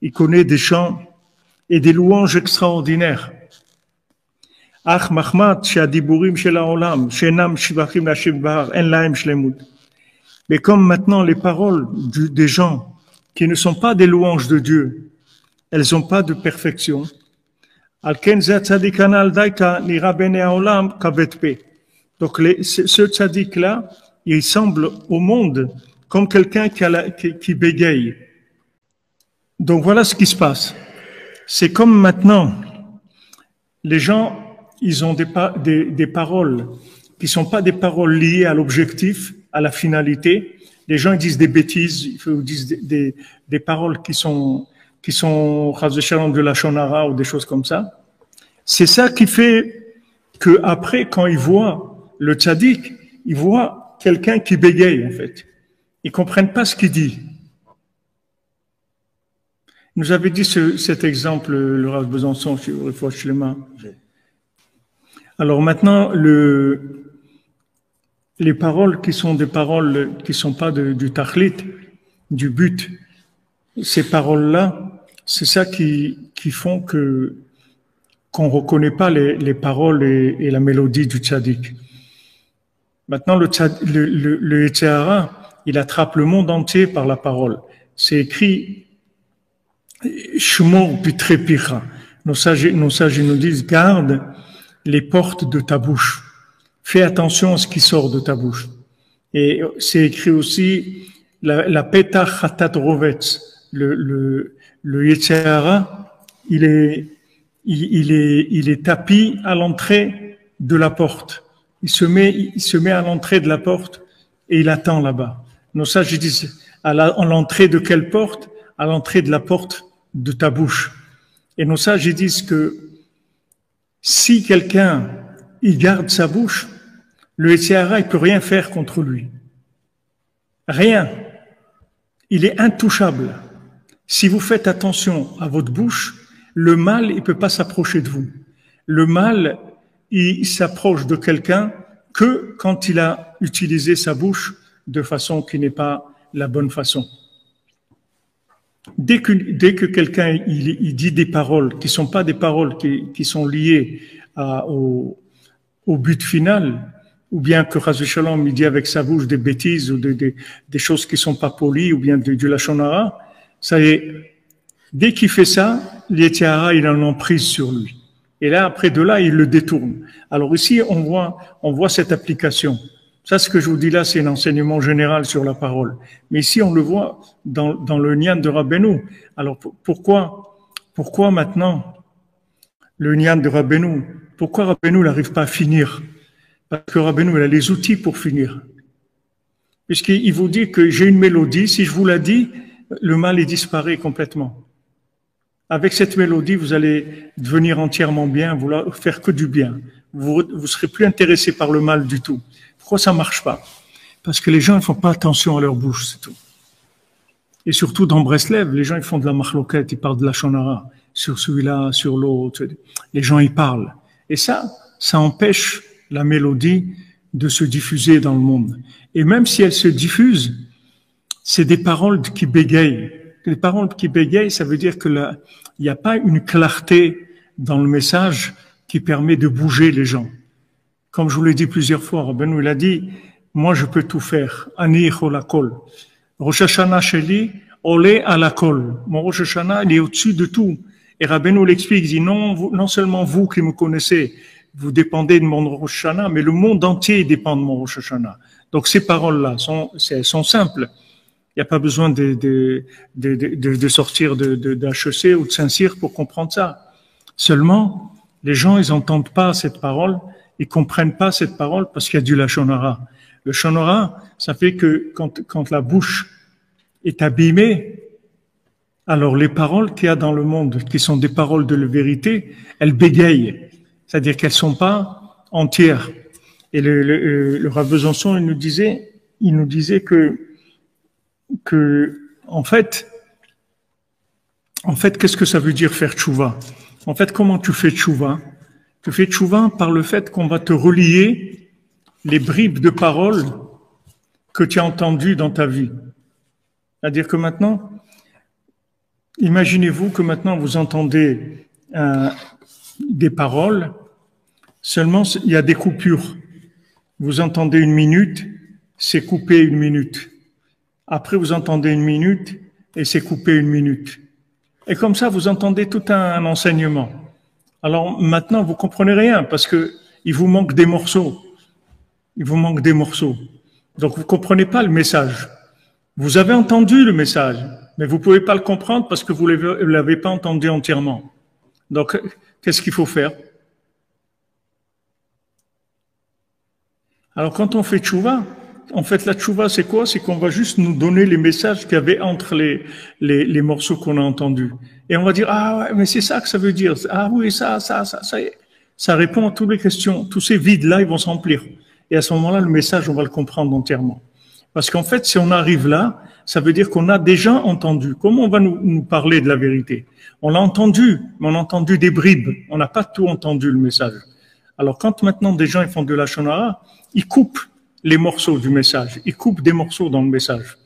Il connaît des chants et des louanges extraordinaires. Ach mahmat shadiburim shel haolam shenam shivachim l'Hashem bahar en lahem shlemut. Mais comme maintenant les paroles des gens qui ne sont pas des louanges de Dieu, elles n'ont pas de perfection. Alken zeh tzadik hanal daika nira bnei haolam kavet pe. Donc ce tzaddik-là, il semble au monde comme quelqu'un qui bégaye. Donc voilà ce qui se passe. C'est comme maintenant, les gens, ils ont des paroles qui ne sont pas des paroles liées à l'objectif, à la finalité. Les gens ils disent des bêtises, ils disent des paroles qui sont de la shonara ou des choses comme ça. C'est ça qui fait que après, quand ils voient le tzaddik, ils voient quelqu'un qui bégaye en fait. Ils comprennent pas ce qu'il dit. Il nous avait dit cet exemple, le Rav Besançon, chez les mains. Alors maintenant, les paroles qui sont des paroles qui sont pas du tachlit, du but, ces paroles-là, c'est ça qui font qu'on reconnaît pas les paroles et la mélodie du tzaddik. Maintenant, le Yetzer hara, il attrape le monde entier par la parole. C'est écrit Shmor pitrei picha. Nos sages nous disent garde les portes de ta bouche. Fais attention à ce qui sort de ta bouche. Et c'est écrit aussi la petach hatat rovetz. Le Yetzer hara, il est tapis à l'entrée de la porte. Il se met à l'entrée de la porte et il attend là-bas. Nos sages disent à l'entrée de quelle porte? À l'entrée de la porte de ta bouche. Et nos sages ils disent que si quelqu'un il garde sa bouche, le Yetzer hara il peut rien faire contre lui. Rien. Il est intouchable. Si vous faites attention à votre bouche, le mal il peut pas s'approcher de vous. Le mal il s'approche de quelqu'un que quand il a utilisé sa bouche de façon qui n'est pas la bonne façon. Dès que quelqu'un il dit des paroles qui sont pas des paroles qui sont liées au but final, ou bien que Chas v'Shalom il dit avec sa bouche des bêtises ou des choses qui sont pas polies, ou bien du lashon hara, ça y est. Dès qu'il fait ça, le Yetzer hara il a une emprise sur lui. Et là, après de là, il le détourne. Alors ici, on voit cette application. Ça, ce que je vous dis là, c'est un enseignement général sur la parole. Mais ici, on le voit dans le Nyan de Rabbeinu. Alors, pourquoi maintenant le Nyan de Rabbeinu? Pourquoi Rabbeinu n'arrive pas à finir? Parce que Rabbeinu, il a les outils pour finir. Puisqu'il vous dit que j'ai une mélodie, si je vous la dis, le mal, il disparaît complètement. Avec cette mélodie, vous allez devenir entièrement bien, vouloir faire que du bien. Vous serez plus intéressé par le mal du tout. Pourquoi ça marche pas? Parce que les gens ne font pas attention à leur bouche, c'est tout. Et surtout dans Breslev, les gens ils font de la machloket, ils parlent de la shonara, sur celui-là, sur l'autre. Les gens ils parlent. Et ça empêche la mélodie de se diffuser dans le monde. Et même si elle se diffuse, c'est des paroles qui bégayent. Les paroles qui bégayent, ça veut dire que il n'y a pas une clarté dans le message qui permet de bouger les gens. Comme je vous l'ai dit plusieurs fois, Rabbeinu, il a dit, moi je peux tout faire. Ani cholakol. Rosh Hashanah sheli, olé alakol. Mon Rosh Hashanah, il est au-dessus de tout. Et Rabbeinu l'explique, il dit, non seulement vous qui me connaissez, vous dépendez de mon Rosh Hashanah, mais le monde entier dépend de mon Rosh Hashanah. Donc ces paroles-là sont simples. Il n'y a pas besoin de sortir d'HEC ou de Saint-Cyr pour comprendre ça. Seulement, les gens, ils n'entendent pas cette parole, ils comprennent pas cette parole parce qu'il y a du lashon hara. Le lashon hara, ça fait que quand la bouche est abîmée, alors les paroles qu'il y a dans le monde, qui sont des paroles de la vérité, elles bégayent. C'est-à-dire qu'elles sont pas entières. Et le Rav Besançon, il nous disait que en fait, qu'est-ce que ça veut dire faire tchouva? En fait, comment tu fais tchouva? Tu fais tchouva par le fait qu'on va te relier les bribes de paroles que tu as entendues dans ta vie. C'est-à-dire que maintenant, Imaginez-vous que maintenant vous entendez des paroles, seulement il y a des coupures. Vous entendez une minute, c'est coupé une minute. Après, vous entendez une minute et c'est coupé une minute. Et comme ça, vous entendez tout un enseignement. Alors maintenant, vous comprenez rien parce que il vous manque des morceaux. Il vous manque des morceaux. Donc, vous comprenez pas le message. Vous avez entendu le message, mais vous pouvez pas le comprendre parce que vous l'avez pas entendu entièrement. Donc, qu'est-ce qu'il faut faire? Alors, quand on fait tchouva, en fait, la tchouva, c'est quoi? C'est qu'on va juste nous donner les messages qu'il y avait entre les morceaux qu'on a entendus. Et on va dire, ah ouais, mais c'est ça que ça veut dire. Ah oui, ça y est. Ça répond à toutes les questions. Tous ces vides-là, ils vont se remplir. Et à ce moment-là, le message, on va le comprendre entièrement. Parce qu'en fait, si on arrive là, ça veut dire qu'on a déjà entendu. Comment on va nous parler de la vérité? On l'a entendu, mais on a entendu des bribes. On n'a pas tout entendu, le message. Alors, quand maintenant des gens ils font de la shonara, ils coupent les morceaux du message. Ils coupent des morceaux dans le message.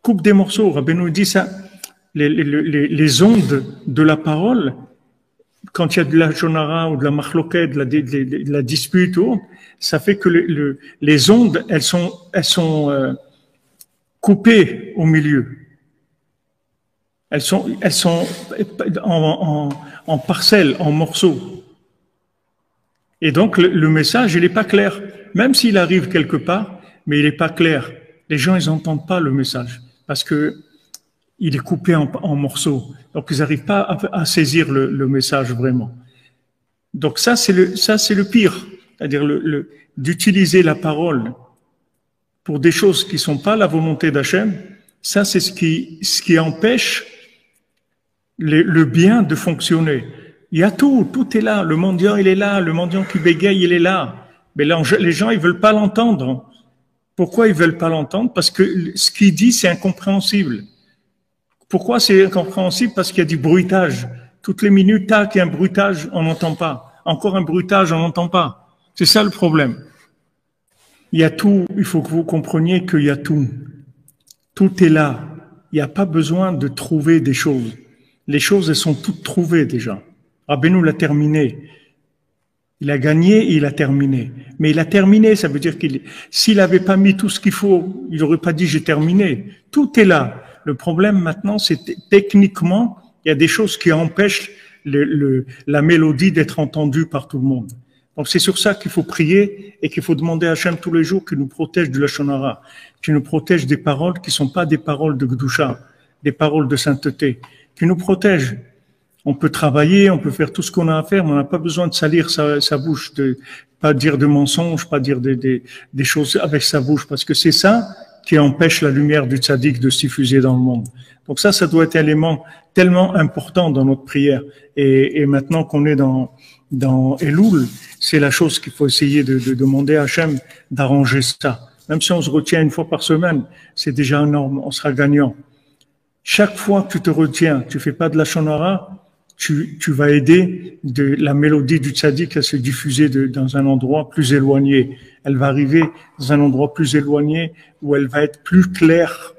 Coupe des morceaux. Rabbeinu dit ça. Les ondes de la parole, quand il y a de la shonara ou de la machloket, de la dispute, ça fait que les ondes, elles sont coupées au milieu. Elles sont en parcelles, en morceaux. Et donc, le message, il n'est pas clair. Même s'il arrive quelque part, mais il n'est pas clair. Les gens, ils n'entendent pas le message parce que il est coupé en morceaux. Donc, ils n'arrivent pas à saisir le message vraiment. Donc, ça, c'est le pire. C'est-à-dire d'utiliser la parole pour des choses qui ne sont pas la volonté d'Hachem. Ça, c'est ce qui empêche le bien de fonctionner. Il y a tout est là. Le mendiant, il est là. Le mendiant qui bégaye, il est là. Mais les gens, ils veulent pas l'entendre. Pourquoi ils veulent pas l'entendre? Parce que ce qu'il dit, c'est incompréhensible. Pourquoi c'est incompréhensible? Parce qu'il y a du bruitage. Toutes les minutes, tac, il y a un bruitage, on n'entend pas. Encore un bruitage, on n'entend pas. C'est ça le problème. Il y a tout. Il faut que vous compreniez qu'il y a tout. Tout est là. Il n'y a pas besoin de trouver des choses. Les choses, elles sont toutes trouvées déjà. Rabbeinu l'a terminé. Il a gagné et il a terminé. Mais il a terminé, ça veut dire s'il n'avait pas mis tout ce qu'il faut, il n'aurait pas dit j'ai terminé. Tout est là. Le problème maintenant, c'est techniquement, il y a des choses qui empêchent la mélodie d'être entendue par tout le monde. Donc c'est sur ça qu'il faut prier et qu'il faut demander à Hachem tous les jours qu'il nous protège de la shonara, qu'il nous protège des paroles qui sont pas des paroles de Gdusha, des paroles de sainteté, qu'il nous protège. On peut travailler, on peut faire tout ce qu'on a à faire, mais on n'a pas besoin de salir sa bouche, de pas dire de mensonges, pas dire des choses avec sa bouche, parce que c'est ça qui empêche la lumière du tzaddik de se diffuser dans le monde. Donc ça doit être un élément tellement important dans notre prière. Et maintenant qu'on est dans Elul, c'est la chose qu'il faut essayer de demander à Hachem d'arranger ça. Même si on se retient une fois par semaine, c'est déjà énorme, on sera gagnant. Chaque fois que tu te retiens, tu fais pas de la shonara, tu vas aider la mélodie du tzaddik à se diffuser dans un endroit plus éloigné. Elle va arriver dans un endroit plus éloigné où elle va être plus claire,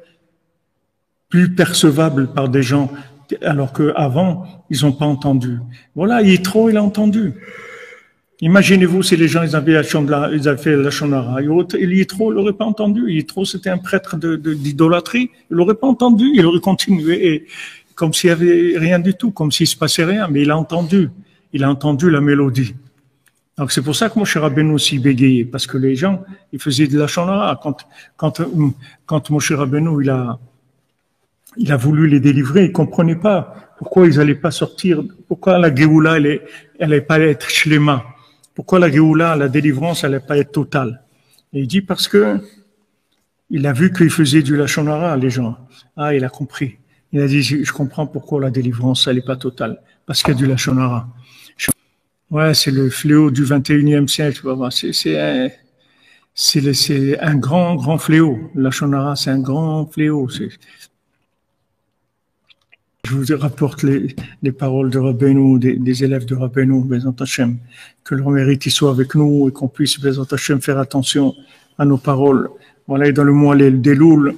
plus percevable par des gens, alors qu'avant, ils n'ont pas entendu. Voilà, Yitro, il a entendu. Imaginez-vous si les gens ils avaient fait la shonara. Yitro, il n'aurait pas entendu. Yitro, c'était un prêtre d'idolâtrie. Il n'aurait pas entendu. Il aurait continué et comme s'il y avait rien du tout, comme s'il se passait rien. Mais il a entendu la mélodie. Donc c'est pour ça que Moshe Rabbeinu aussi bégayait, parce que les gens, ils faisaient de la shonara. Quand Moshe Rabbeinu, il a voulu les délivrer, ils comprenaient pas pourquoi ils allaient pas sortir, pourquoi la Géoula, elle allait pas être shlema. Pourquoi la Géoula, la délivrance, elle allait pas être totale. Et il dit parce que il a vu qu'ils faisaient du lachonara, les gens. Ah, il a compris. Il a dit, je comprends pourquoi la délivrance, elle est pas totale. Parce qu'il y a du lachonara. Ouais, c'est le fléau du 21e siècle. C'est un grand fléau. La lachonara, c'est un grand fléau. Je vous rapporte les paroles de Rabbeinu, des élèves de Rabbeinu, Bezat Hashem, que leur mérite soit avec nous et qu'on puisse, Bezat Hashem, faire attention à nos paroles. Voilà, et dans le mois d'Elul,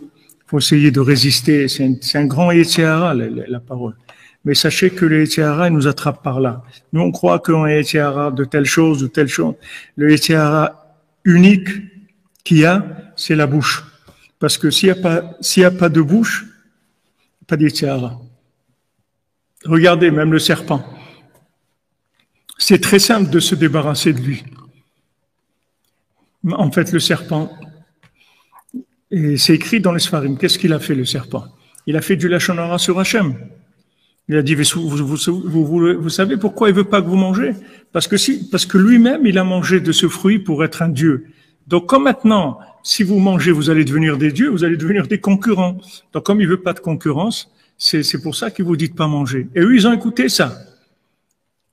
faut essayer de résister. C'est un grand Yetzer Hara, la parole. Mais sachez que le Yetzer Hara, il nous attrape par là. Nous, on croit qu'on est Yetzer Hara de telle chose ou telle chose. Le Yetzer Hara unique qu'il y a, c'est la bouche. Parce que s'il y a pas de bouche, pas de Yetzer Hara. Regardez, même le serpent. C'est très simple de se débarrasser de lui. En fait, le serpent, et c'est écrit dans les Sfarim, qu'est-ce qu'il a fait, le serpent? Il a fait du Lachon Hara sur Hachem. Il a dit, vous savez pourquoi il veut pas que vous mangez? Parce que lui-même, il a mangé de ce fruit pour être un dieu. Donc, comme maintenant, si vous mangez, vous allez devenir des dieux, vous allez devenir des concurrents. Donc, comme il veut pas de concurrence, c'est pour ça qu'il vous dit de pas manger. Et eux, ils ont écouté ça.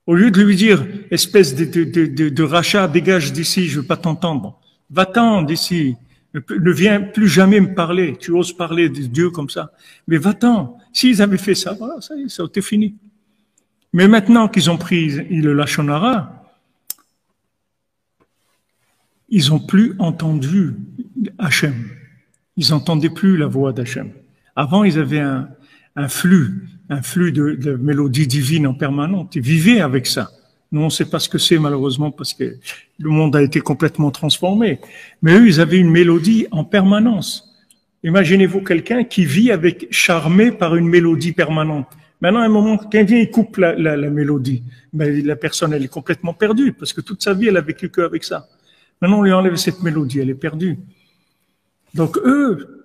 Au lieu de lui dire, espèce de rachat, dégage d'ici, je veux pas t'entendre. Va-t'en d'ici. Ne viens plus jamais me parler. Tu oses parler de Dieu comme ça. Mais va-t'en. S'ils avaient fait ça, voilà, ça y est, ça a été fini. Mais maintenant qu'ils ont pris le Lachon Hara, ils ont plus entendu Hachem. Ils n'entendaient plus la voix d'Hachem. Avant, ils avaient un flux de mélodies divines en permanence. Ils vivaient avec ça. Nous, on ne sait pas ce que c'est, malheureusement, parce que le monde a été complètement transformé. Mais eux, ils avaient une mélodie en permanence. Imaginez-vous quelqu'un qui vit charmé par une mélodie permanente. Maintenant, à un moment, quelqu'un il coupe la mélodie. Mais la personne, elle est complètement perdue, parce que toute sa vie, elle a vécu qu'avec ça. Maintenant, on lui enlève cette mélodie, elle est perdue. Donc, eux,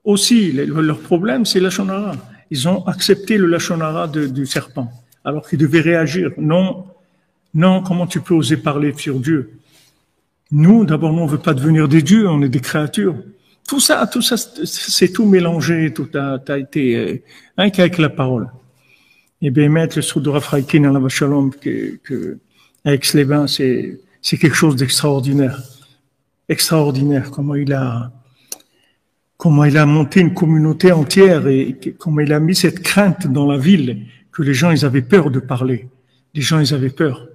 aussi, leur problème, c'est le Lachon Hara. Ils ont accepté le Lachon Hara du serpent, alors qu'ils devaient réagir. Non, comment tu peux oser parler sur Dieu? Nous, d'abord, on ne veut pas devenir des dieux, on est des créatures. Tout ça, c'est tout mélangé, tout a été, rien qu'avec la parole. Et bien, mettre le Soud de Rafraïkin à la Vachalom, avec Slévin, c'est quelque chose d'extraordinaire. Extraordinaire, comment il a monté une communauté entière et comment il a mis cette crainte dans la ville que les gens, ils avaient peur de parler. Les gens, ils avaient peur.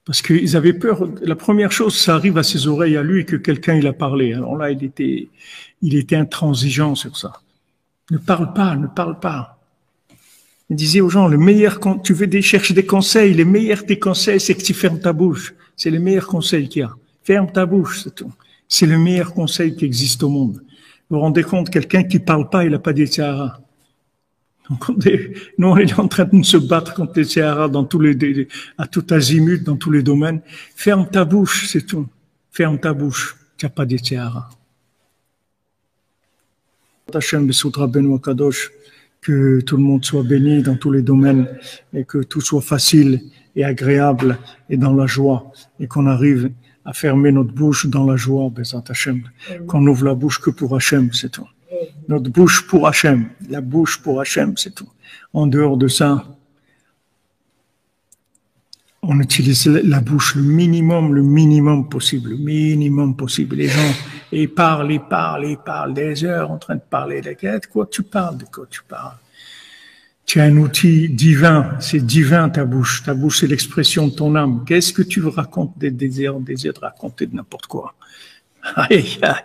Parce qu'ils avaient peur, la première chose, ça arrive à ses oreilles à lui que quelqu'un il a parlé. Alors là, il était intransigeant sur ça. Ne parle pas. Il disait aux gens, quand tu veux chercher des conseils, les meilleurs des conseils, c'est que tu fermes ta bouche. C'est le meilleur conseil qu'il y a. Ferme ta bouche, c'est tout. C'est le meilleur conseil qui existe au monde. Vous vous rendez compte, quelqu'un qui parle pas, il n'a pas d'Yetzer Hara. Nous, on est en train de se battre contre les Yetzer Hara à tout azimut, dans tous les domaines. Ferme ta bouche, c'est tout. Ferme ta bouche. Tu n'as pas d'Yetzer Hara. Hachem Bessoud Rabbeinu Akadosh, que tout le monde soit béni dans tous les domaines et que tout soit facile et agréable et dans la joie et qu'on arrive à fermer notre bouche dans la joie, Bezat Hachem. Qu'on ouvre la bouche que pour Hachem, c'est tout. Notre bouche pour Hachem, la bouche pour Hachem, c'est tout. En dehors de ça, on utilise la bouche le minimum possible, Les gens, ils parlent des heures en train de parler. De quoi tu parles? Tu as un outil divin, c'est divin ta bouche. Ta bouche, c'est l'expression de ton âme. Qu'est-ce que tu racontes des désirs de raconter de n'importe quoi? Aïe, aïe.